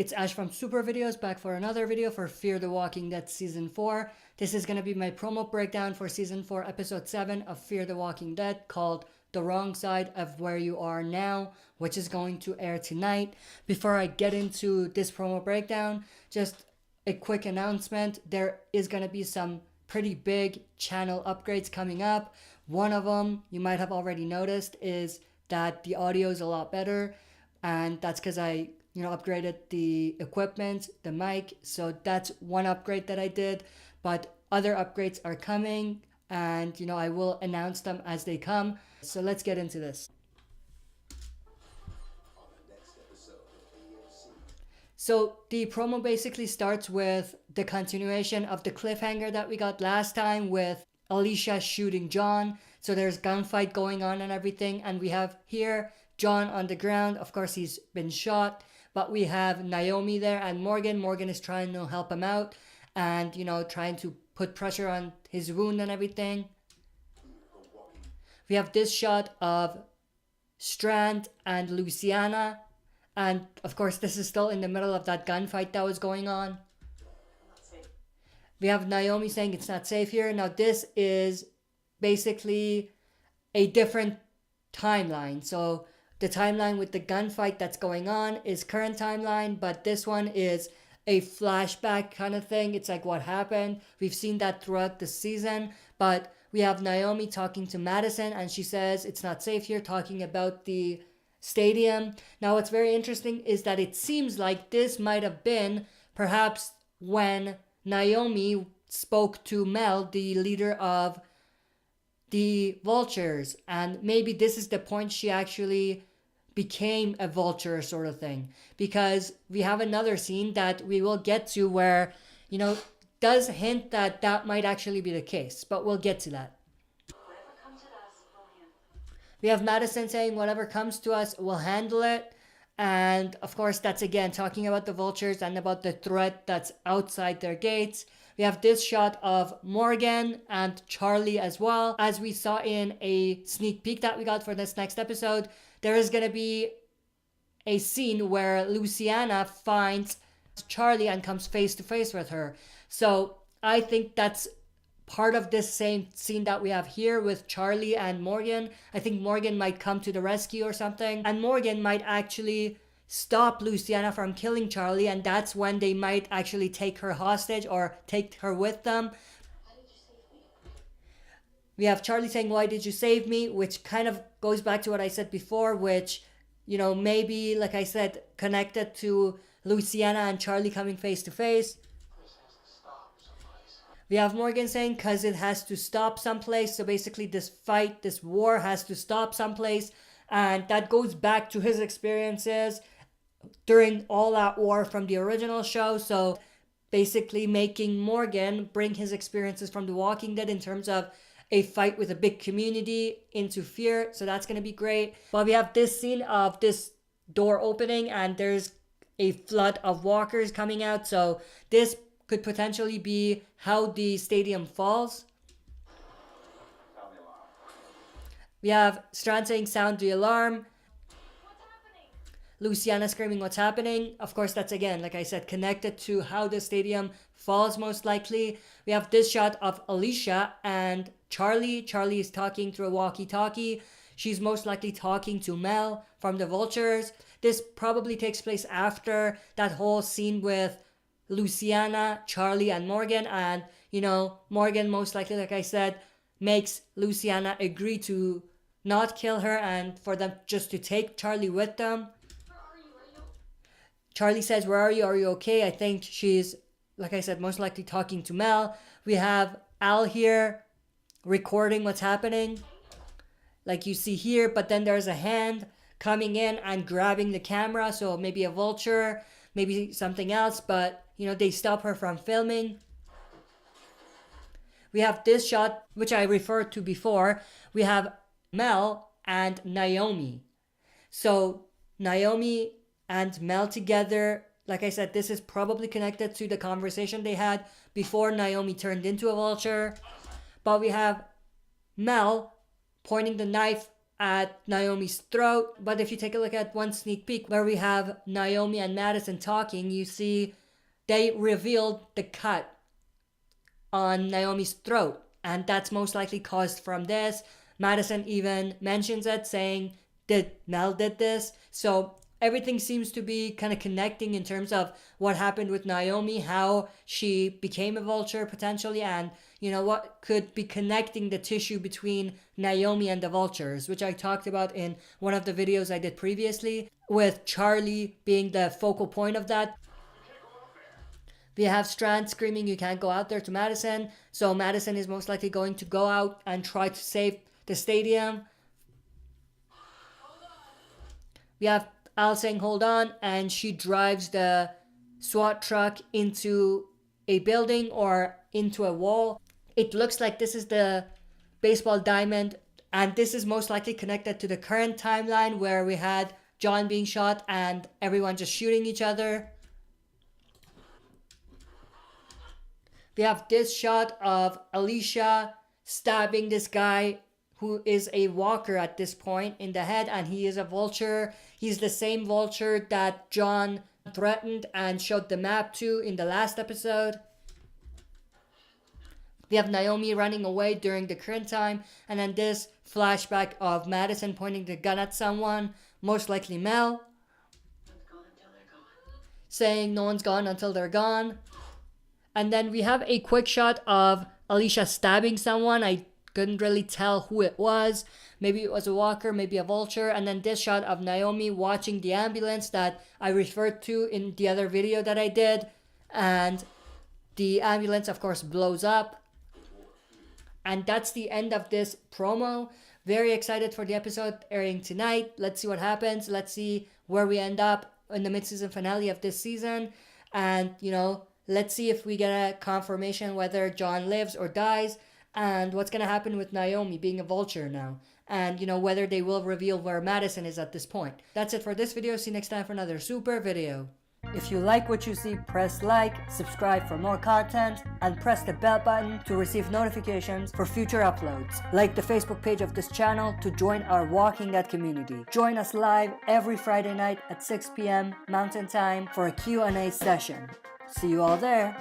it's Ash from Super Videos, back for another video for Fear the Walking Dead Season 4. This is going to be my promo breakdown for Season 4, Episode 7 of Fear the Walking Dead, called The Wrong Side of Where You Are Now, which is going to air tonight. Before I get into this promo breakdown, just a quick announcement. There is going to be some pretty big channel upgrades coming up. One of them, you might have already noticed, is that the audio is a lot better, and that's because I upgraded the equipment, the mic. So that's one upgrade that I did, but other upgrades are coming, and I will announce them as they come. So let's get into this. So the promo basically starts with the continuation of the cliffhanger that we got last time with Alicia shooting John. So there's gunfight going on and everything, and we have here John on the ground. Of course, he's been shot, but we have Naomi there and Morgan. Morgan is trying to help him out and, trying to put pressure on his wound and everything. We have this shot of Strand and Luciana. And, of course, this is still in the middle of that gunfight that was going on. We have Naomi saying it's not safe here. Now, this is basically a different timeline. So the timeline with the gunfight that's going on is current timeline, but this one is a flashback kind of thing. It's like what happened. We've seen that throughout the season, but we have Naomi talking to Madison, and she says it's not safe here, talking about the stadium. Now, what's very interesting is that it seems like this might have been perhaps when Naomi spoke to Mel, the leader of the Vultures, and maybe this is the point she actually became a vulture sort of thing, because we have another scene that we will get to where does hint that that might actually be the case, but we'll get to that. We have Madison saying whatever comes to us, we'll handle it. And of course, that's again talking about the Vultures and about the threat that's outside their gates. We have this shot of Morgan and Charlie as well. As we saw in a sneak peek that we got for this next episode, there is going to be a scene where Luciana finds Charlie and comes face to face with her. So I think that's part of this same scene that we have here with Charlie and Morgan. I think Morgan might come to the rescue or something, and Morgan might actually stop Luciana from killing Charlie, and that's when they might actually take her hostage or take her with them. We have Charlie saying, "Why did you save me?" which kind of goes back to what I said before, which maybe, like I said, connected to Luciana and Charlie coming face to face. We have Morgan saying, because it has to stop someplace. So basically this fight, this war has to stop someplace. And that goes back to his experiences during all that war from the original show. So basically making Morgan bring his experiences from The Walking Dead in terms of a fight with a big community into Fear. So that's going to be great. But we have this scene of this door opening and there's a flood of walkers coming out. So this could potentially be how the stadium falls. We have Strand saying, "Sound the alarm." What's happening? Luciana screaming, "What's happening?" Of course, that's again, like I said, connected to how the stadium falls most likely. We have this shot of Alicia and Charlie. Charlie is talking through a walkie-talkie. She's most likely talking to Mel from the Vultures. This probably takes place after that whole scene with Luciana, Charlie, and Morgan. And, Morgan most likely, like I said, makes Luciana agree to not kill her and for them just to take Charlie with them. Where are you? Charlie says, "Where are you? Are you okay?" I think she's, like I said, most likely talking to Mel. We have Al here recording what's happening, like you see here, but then there's a hand coming in and grabbing the camera. So maybe a vulture, maybe something else, but they stop her from filming. We have this shot, which I referred to before. We have Mel and Naomi. So Naomi and Mel together, like I said, this is probably connected to the conversation they had before Naomi turned into a vulture. But we have Mel pointing the knife at Naomi's throat. But if you take a look at one sneak peek where we have Naomi and Madison talking, you see they revealed the cut on Naomi's throat, and that's most likely caused from this. Madison even mentions it, saying that Mel did this. So everything seems to be kind of connecting in terms of what happened with Naomi, how she became a vulture potentially, and what could be connecting the tissue between Naomi and the vultures, which I talked about in one of the videos I did previously, with Charlie being the focal point of that. We have Strand screaming, "You can't go out there," to Madison. So Madison is most likely going to go out and try to save the stadium. We have Al saying, "Hold on," and she drives the SWAT truck into a building or into a wall. It looks like this is the baseball diamond, and this is most likely connected to the current timeline where we had John being shot and everyone just shooting each other. We have this shot of Alicia stabbing this guy who is a walker at this point in the head, and he is a vulture. He's the same vulture that John threatened and showed the map to in the last episode. We have Naomi running away during the current time, and then this flashback of Madison pointing the gun at someone, most likely Mel, saying no one's gone until they're gone. And then we have a quick shot of Alicia stabbing someone. I couldn't really tell who it was. Maybe it was a walker, maybe a vulture. And then this shot of Naomi watching the ambulance that I referred to in the other video that I did. And the ambulance, of course, blows up. And that's the end of this promo. Very excited for the episode airing tonight. Let's see what happens. Let's see where we end up in the mid-season finale of this season. And, let's see if we get a confirmation whether John lives or dies, and what's going to happen with Naomi being a vulture now, and whether they will reveal where Madison is at this point. That's it for this video. See you next time for another super video. If you like what you see, press like, subscribe for more content, and press the bell button to receive notifications for future uploads. Like the Facebook page of this channel to join our Walking Dead community. Join us live every Friday night at 6 p.m. Mountain Time for a Q&A session. See you all there.